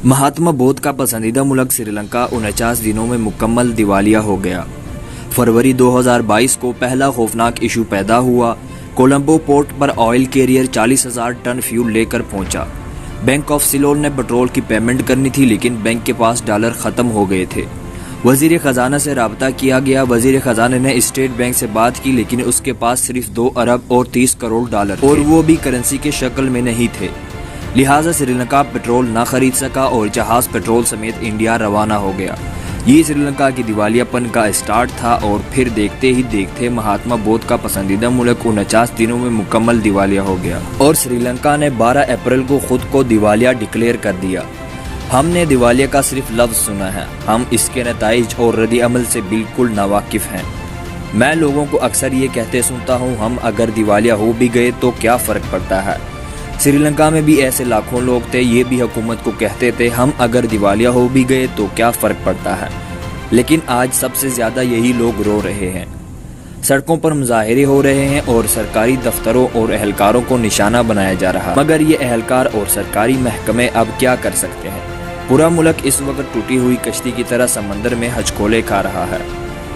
महात्मा बुद्ध का पसंदीदा मुल्क श्रीलंका 49 दिनों में मुकम्मल दिवालिया हो गया। फरवरी 2022 को पहला खौफनाक इशू पैदा हुआ। कोलंबो पोर्ट पर ऑयल कैरियर 40,000 टन फ्यूल लेकर पहुंचा। बैंक ऑफ सिलोन ने पेट्रोल की पेमेंट करनी थी, लेकिन बैंक के पास डॉलर खत्म हो गए थे। वजीर खजाना से राब्ता किया गया। वजीर खजाना ने स्टेट बैंक से बात की, लेकिन उसके पास सिर्फ 2 अरब और 30 करोड़ डॉलर और वो भी करेंसी के शक्ल में नहीं थे। लिहाजा श्रीलंका पेट्रोल ना खरीद सका और जहाज पेट्रोल समेत इंडिया रवाना हो गया। ये श्रीलंका की दिवालियापन का स्टार्ट था और फिर देखते ही देखते महात्मा बुद्ध का पसंदीदा मुल्क 49 दिनों में मुकम्मल दिवालिया हो गया और श्रीलंका ने 12 अप्रैल को खुद को दिवालिया डिक्लेयर कर दिया। हमने दिवालिया का सिर्फ लफ्ज सुना है, हम इसके नताइज और रद्द अमल से बिल्कुल नावाकिफ हैं। मैं लोगों को अक्सर ये कहते सुनता हूँ, हम अगर दिवालिया हो भी गए तो क्या फ़र्क पड़ता है। श्रीलंका में भी ऐसे लाखों लोग थे, ये भी हुकूमत को कहते थे हम अगर दिवालिया हो भी गए तो क्या फ़र्क पड़ता है। लेकिन आज सबसे ज़्यादा यही लोग रो रहे हैं। सड़कों पर मुजाहरे हो रहे हैं और सरकारी दफ्तरों और एहलकारों को निशाना बनाया जा रहा है। मगर ये एहलकार और सरकारी महकमे अब क्या कर सकते हैं। पूरा मुल्क इस वक्त टूटी हुई कश्ती की तरह समंदर में हचकोले खा रहा है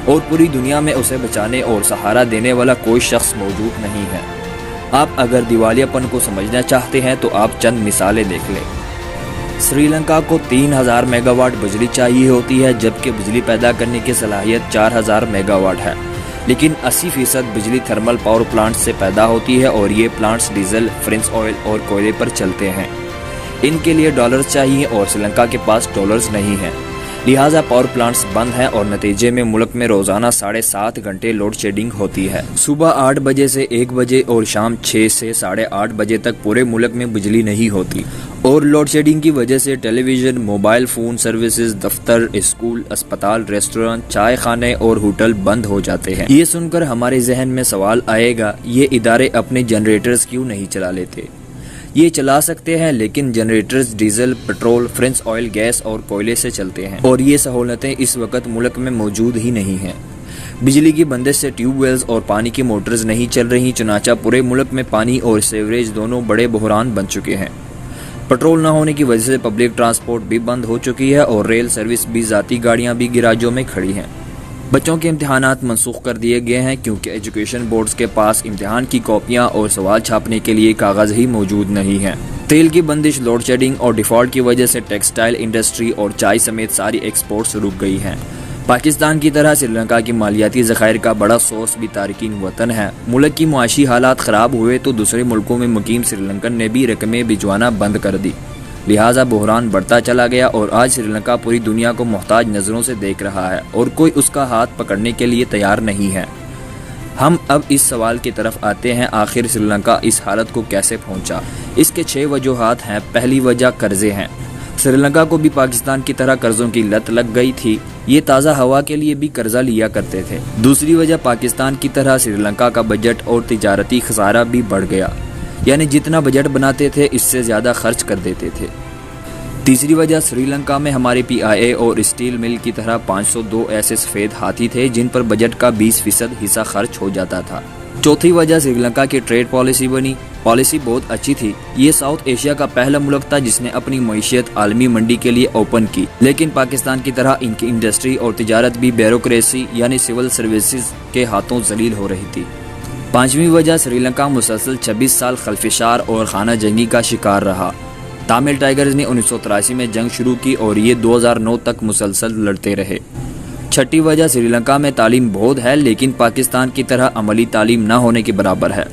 और पूरी दुनिया में उसे बचाने और सहारा देने वाला कोई शख्स मौजूद नहीं है। आप अगर दिवालियापन को समझना चाहते हैं तो आप चंद मिसालें देख लें। श्रीलंका को 3000 मेगावाट बिजली चाहिए होती है, जबकि बिजली पैदा करने की सलाहियत 4000 मेगावाट है। लेकिन 80% बिजली थर्मल पावर प्लांट से पैदा होती है और ये प्लांट्स डीजल, फ्रेंच ऑयल और कोयले पर चलते हैं। इनके लिए डॉलर्स चाहिए और श्रीलंका के पास डॉलर्स नहीं है। लिहाजा पावर प्लांट्स बंद हैं और नतीजे में मुल्क में रोजाना 7.5 घंटे लोड शेडिंग होती है। सुबह 8 बजे से 1 बजे और शाम 6 से 8:30 बजे तक पूरे मुल्क में बिजली नहीं होती और लोड शेडिंग की वजह से टेलीविजन, मोबाइल फोन सर्विसेज, दफ्तर, स्कूल, अस्पताल, रेस्टोरेंट, चाय खाने और होटल बंद हो जाते हैं। ये सुनकर हमारे जहन में सवाल आएगा, ये इदारे अपने जनरेटर्स क्यों नहीं चला लेते। ये चला सकते हैं, लेकिन generators diesel, petrol, French oil, gas और कोयले से चलते हैं और ये सहूलतें इस वक्त मुल्क में मौजूद ही नहीं हैं। बिजली की बंदिश से ट्यूबवेल्स और पानी की मोटर्स नहीं चल रही, चुनाचा पूरे मुल्क में पानी और सीवरेज दोनों बड़े बहरान बन चुके हैं। पेट्रोल न होने की वजह से पब्लिक ट्रांसपोर्ट भी बंद हो चुकी है और रेल सर्विस भी, जाती गाड़ियां भी गिराजों में खड़ी हैं। बच्चों के इम्तिहानात मनसूख कर दिए गए हैं क्योंकि एजुकेशन बोर्ड्स के पास इम्तिहान की कॉपियां और सवाल छापने के लिए कागज ही मौजूद नहीं है। तेल की बंदिश, लोड शेडिंग और डिफॉल्ट की वजह से टेक्सटाइल इंडस्ट्री और चाय समेत सारी एक्सपोर्ट्स रुक गई हैं। पाकिस्तान की तरह श्रीलंका की मालियाती ज़खायर का बड़ा सोर्स भी तारकीन वतन है। मुल्क की मुआशी हालात ख़राब हुए तो दूसरे मुल्कों में मुकीम श्रीलंकन ने भी रकमें भिजवाना बंद कर दी। लिहाजा बहरान बढ़ता चला गया और आज श्रीलंका पूरी दुनिया को मुहताज नज़रों से देख रहा है और कोई उसका हाथ पकड़ने के लिए तैयार नहीं है। हम अब इस सवाल की तरफ आते हैं, आखिर श्रीलंका इस हालत को कैसे पहुंचा। इसके 6 वजूहात हैं। पहली वजह कर्जे हैं। श्रीलंका को भी पाकिस्तान की तरह कर्जों की लत लग गई थी। ये ताज़ा हवा के लिए भी कर्जा लिया करते थे। दूसरी वजह, पाकिस्तान की तरह श्रीलंका का बजट और तिजारती खसारा भी बढ़ गया, यानी जितना बजट बनाते थे इससे ज़्यादा खर्च कर देते थे। तीसरी वजह, श्रीलंका में हमारे PIA और स्टील मिल की तरह 502 ऐसे सफ़ेद हाथी थे जिन पर बजट का 20% हिस्सा खर्च हो जाता था। चौथी वजह, श्रीलंका की ट्रेड पॉलिसी बनी। पॉलिसी बहुत अच्छी थी। ये साउथ एशिया का पहला मुल्क था जिसने अपनी मईशत आलमी मंडी के लिए ओपन की, लेकिन पाकिस्तान की तरह इनकी इंडस्ट्री और तिजारत भी ब्यूरोक्रेसी यानी सिविल सर्विसेज के हाथों जलील हो रही थी। पांचवी वजह, श्रीलंका मुसलसल 26 साल खल्फिशार और खाना जंगी का शिकार रहा। तमिल टाइगर्स ने 1983 में जंग शुरू की और ये 2009 तक मुसलसल लड़ते रहे। छठी वजह, श्रीलंका में तालीम बहुत है लेकिन पाकिस्तान की तरह अमली तालीम न होने के बराबर है।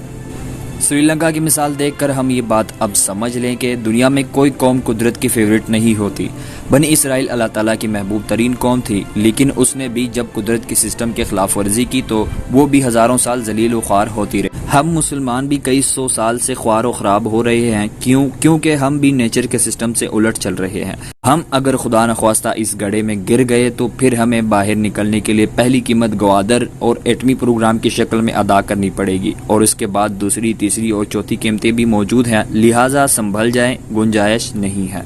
श्रीलंका की मिसाल देखकर हम ये बात अब समझ लें कि दुनिया में कोई कौम कुदरत की फेवरेट नहीं होती। बनी इसराइल अल्लाह ताला की महबूब तरीन कौम थी, लेकिन उसने भी जब कुदरत की सिस्टम के खिलाफ वर्जी की तो वो भी हज़ारों साल जलील व ख्वार होती रही। हम मुसलमान भी कई 100 साल से ख्वार व ख़राब हो रहे हैं। क्योंकि हम भी नेचर के सिस्टम से उलट चल रहे हैं। हम अगर खुदा न ख्वास्ता इस गड्ढे में गिर गए तो फिर हमें बाहर निकलने के लिए पहली कीमत गवादर और एटमी प्रोग्राम की शक्ल में अदा करनी पड़ेगी और उसके बाद दूसरी, तीसरी और चौथी कीमतें भी मौजूद हैं। लिहाजा संभल जाएं, गुंजाइश नहीं है।